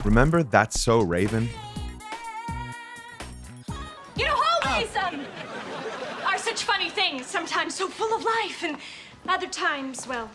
Remember That's So Raven? You know, hallways, are such funny things. Sometimes so full of life, and other times, well,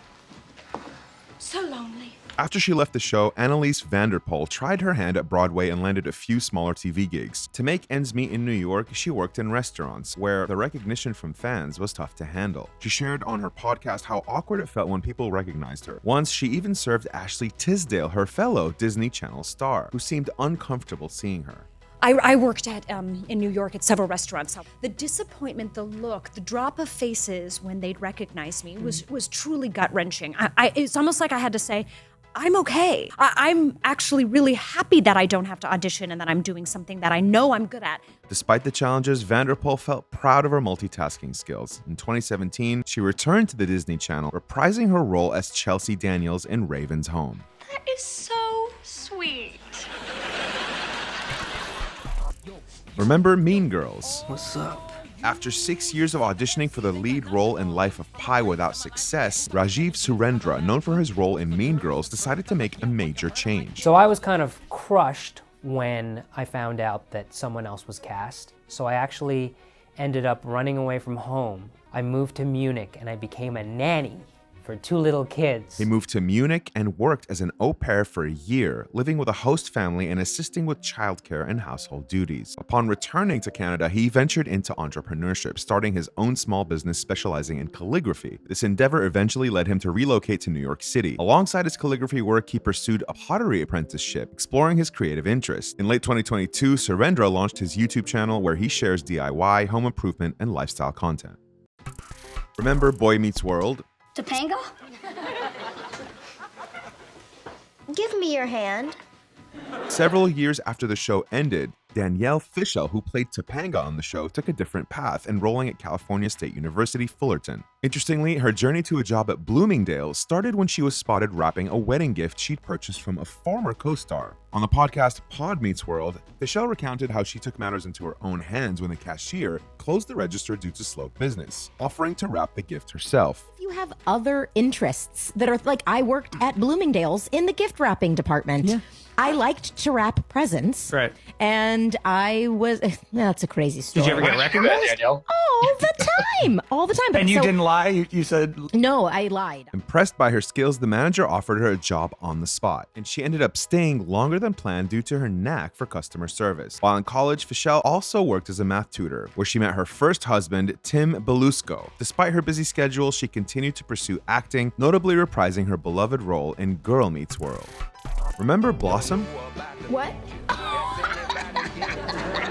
so lonely. After she left the show, Annalise Vanderpool tried her hand at Broadway and landed a few smaller TV gigs. To make ends meet in New York, she worked in restaurants, where the recognition from fans was tough to handle. She shared on her podcast how awkward it felt when people recognized her. Once, she even served Ashley Tisdale, her fellow Disney Channel star, who seemed uncomfortable seeing her. I worked in New York at several restaurants. The disappointment, the look, the drop of faces when they'd recognize me was truly gut-wrenching. It's almost like I had to say, I'm okay. I'm actually really happy that I don't have to audition and that I'm doing something that I know I'm good at. Despite the challenges, Vanderpool felt proud of her multitasking skills. In 2017, she returned to the Disney Channel, reprising her role as Chelsea Daniels in Raven's Home. That is so sweet. Remember Mean Girls? What's up? After 6 years of auditioning for the lead role in Life of Pi without success, Rajiv Surendra, known for his role in Mean Girls, decided to make a major change. So I was kind of crushed when I found out that someone else was cast. So I actually ended up running away from home. I moved to Munich and I became a nanny for 2 little kids. He moved to Munich and worked as an au pair for a year, living with a host family and assisting with childcare and household duties. Upon returning to Canada, he ventured into entrepreneurship, starting his own small business specializing in calligraphy. This endeavor eventually led him to relocate to New York City. Alongside his calligraphy work, he pursued a pottery apprenticeship, exploring his creative interests. In late 2022, Surendra launched his YouTube channel where he shares DIY, home improvement, and lifestyle content. Remember Boy Meets World? Topanga? Give me your hand. Several years after the show ended, Danielle Fishel, who played Topanga on the show, took a different path, enrolling at California State University, Fullerton. Interestingly, her journey to a job at Bloomingdale's started when she was spotted wrapping a wedding gift she'd purchased from a former co-star. On the podcast Pod Meets World, Fishel recounted how she took matters into her own hands when the cashier closed the register due to slow business, offering to wrap the gift herself. You have other interests that are like, I worked at Bloomingdale's in the gift wrapping department. Yeah. I liked to wrap presents. Right. And I was, that's a crazy story. Did you ever get recognized, Danielle? All the time. All the time. But And you didn't lie? You said... No, I lied. Impressed by her skills, the manager offered her a job on the spot, and she ended up staying longer than planned due to her knack for customer service. While in college, Fishel also worked as a math tutor, where she met her first husband, Tim Belusco. Despite her busy schedule, she continued to pursue acting, notably reprising her beloved role in Girl Meets World. Remember Blossom? What?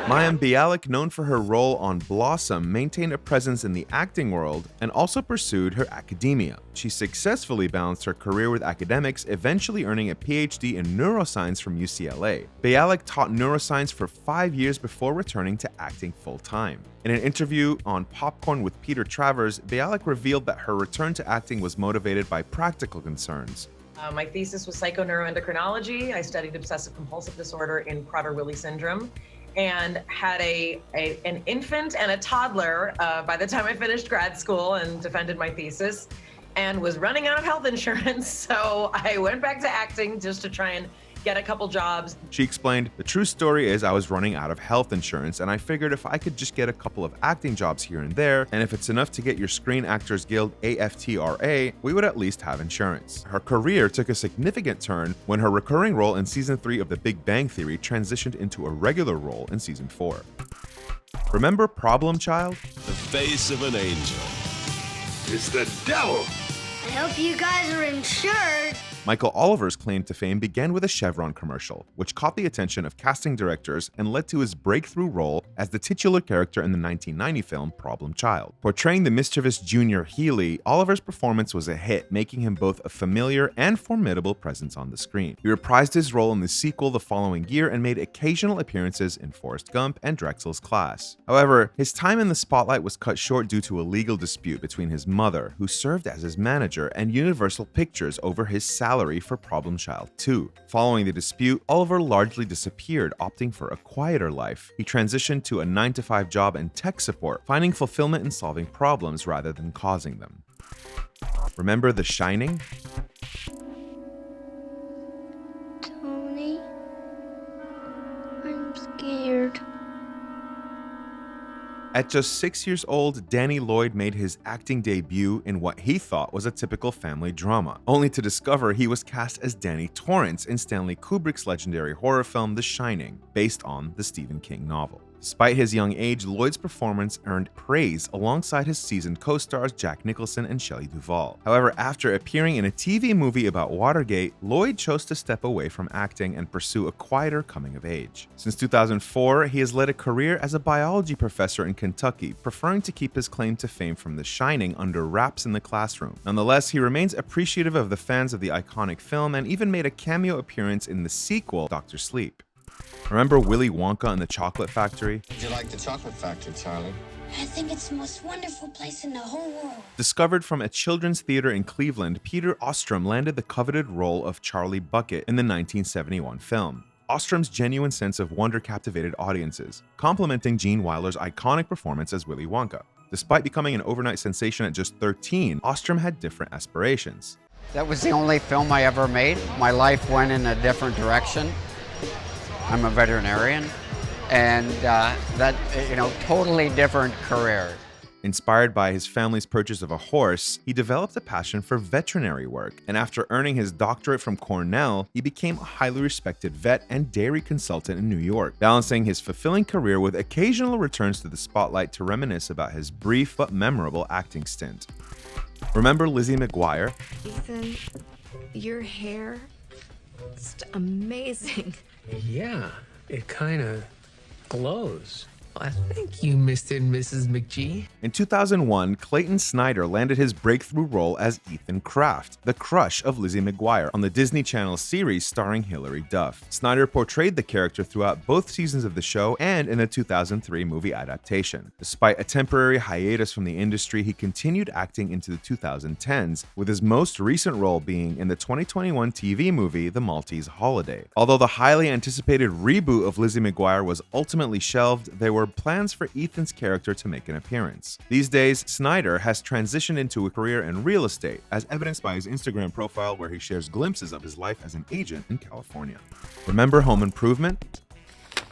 Mayim Bialik, known for her role on Blossom, maintained a presence in the acting world and also pursued her academia. She successfully balanced her career with academics, eventually earning a PhD in neuroscience from UCLA. Bialik taught neuroscience for 5 years before returning to acting full-time. In an interview on Popcorn with Peter Travers, Bialik revealed that her return to acting was motivated by practical concerns. My thesis was psychoneuroendocrinology. I studied obsessive compulsive disorder in Prader-Willi syndrome and had an infant and a toddler by the time I finished grad school and defended my thesis, and was running out of health insurance. So I went back to acting just to try and get a couple jobs. She explained, "The true story is I was running out of health insurance, and I figured if I could just get a couple of acting jobs here and there, and if it's enough to get your Screen Actors Guild AFTRA, we would at least have insurance." Her career took a significant turn when her recurring role in season 3 of The Big Bang Theory transitioned into a regular role in season 4. Remember Problem Child? The face of an angel. It's the devil. I hope you guys are insured. Michael Oliver's claim to fame began with a Chevron commercial, which caught the attention of casting directors and led to his breakthrough role as the titular character in the 1990 film Problem Child. Portraying the mischievous Junior Healy, Oliver's performance was a hit, making him both a familiar and formidable presence on the screen. He reprised his role in the sequel the following year and made occasional appearances in Forrest Gump and Drexel's Class. However, his time in the spotlight was cut short due to a legal dispute between his mother, who served as his manager, and Universal Pictures over his salary for Problem Child 2. Following the dispute, Oliver largely disappeared, opting for a quieter life. He transitioned to a 9-to-5 job in tech support, finding fulfillment in solving problems rather than causing them. Remember The Shining? Tony? scared. At just 6 years old, Danny Lloyd made his acting debut in what he thought was a typical family drama, only to discover he was cast as Danny Torrance in Stanley Kubrick's legendary horror film The Shining, based on the Stephen King novel. Despite his young age, Lloyd's performance earned praise alongside his seasoned co-stars Jack Nicholson and Shelley Duvall. However, after appearing in a TV movie about Watergate, Lloyd chose to step away from acting and pursue a quieter coming of age. Since 2004, he has led a career as a biology professor in Kentucky, preferring to keep his claim to fame from The Shining under wraps in the classroom. Nonetheless, he remains appreciative of the fans of the iconic film and even made a cameo appearance in the sequel, Dr. Sleep. Remember Willy Wonka and the Chocolate Factory? Did you like the Chocolate Factory, Charlie? I think it's the most wonderful place in the whole world. Discovered from a children's theater in Cleveland, Peter Ostrom landed the coveted role of Charlie Bucket in the 1971 film. Ostrom's genuine sense of wonder captivated audiences, complementing Gene Wilder's iconic performance as Willy Wonka. Despite becoming an overnight sensation at just 13, Ostrom had different aspirations. That was the only film I ever made. My life went in a different direction. I'm a veterinarian, and totally different career. Inspired by his family's purchase of a horse, he developed a passion for veterinary work, and after earning his doctorate from Cornell, he became a highly respected vet and dairy consultant in New York, balancing his fulfilling career with occasional returns to the spotlight to reminisce about his brief but memorable acting stint. Remember Lizzie McGuire? Ethan, your hair is amazing. Yeah, it kind of glows. I think you missed it, Mrs. McGee. In 2001, Clayton Snyder landed his breakthrough role as Ethan Kraft, the crush of Lizzie McGuire, on the Disney Channel series starring Hilary Duff. Snyder portrayed the character throughout both seasons of the show and in the 2003 movie adaptation. Despite a temporary hiatus from the industry, he continued acting into the 2010s, with his most recent role being in the 2021 TV movie The Maltese Holiday. Although the highly anticipated reboot of Lizzie McGuire was ultimately shelved, there were plans for Ethan's character to make an appearance. These days, Snyder has transitioned into a career in real estate, as evidenced by his Instagram profile where he shares glimpses of his life as an agent in California. Remember Home Improvement?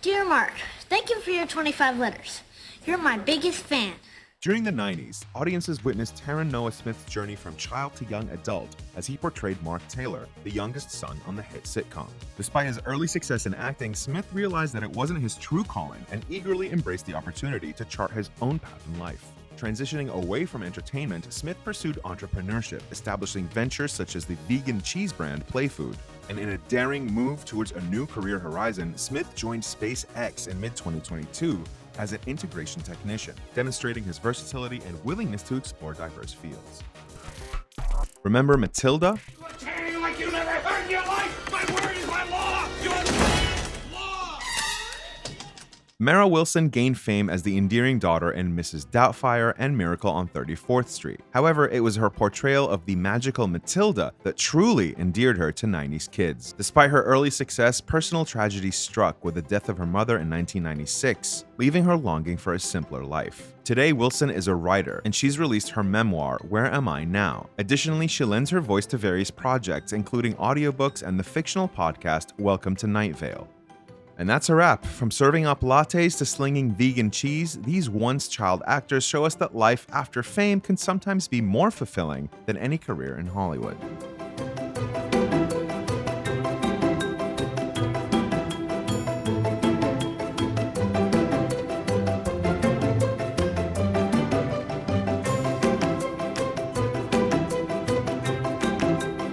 Dear Mark, thank you for your 25 letters. You're my biggest fan. During the 90s, audiences witnessed Taron Noah Smith's journey from child to young adult as he portrayed Mark Taylor, the youngest son on the hit sitcom. Despite his early success in acting, Smith realized that it wasn't his true calling and eagerly embraced the opportunity to chart his own path in life. Transitioning away from entertainment, Smith pursued entrepreneurship, establishing ventures such as the vegan cheese brand Playfood. And in a daring move towards a new career horizon, Smith joined SpaceX in mid-2022 as an integration technician, demonstrating his versatility and willingness to explore diverse fields. Remember Matilda? Like you never heard in your life! My word is my law! Law! Mara Wilson gained fame as the endearing daughter in Mrs. Doubtfire and Miracle on 34th Street. However, it was her portrayal of the magical Matilda that truly endeared her to 90s kids. Despite her early success, personal tragedy struck with the death of her mother in 1996, leaving her longing for a simpler life. Today, Wilson is a writer, and she's released her memoir, Where Am I Now? Additionally, she lends her voice to various projects, including audiobooks and the fictional podcast Welcome to Night Vale. And that's a wrap. From serving up lattes to slinging vegan cheese, these once-child actors show us that life after fame can sometimes be more fulfilling than any career in Hollywood.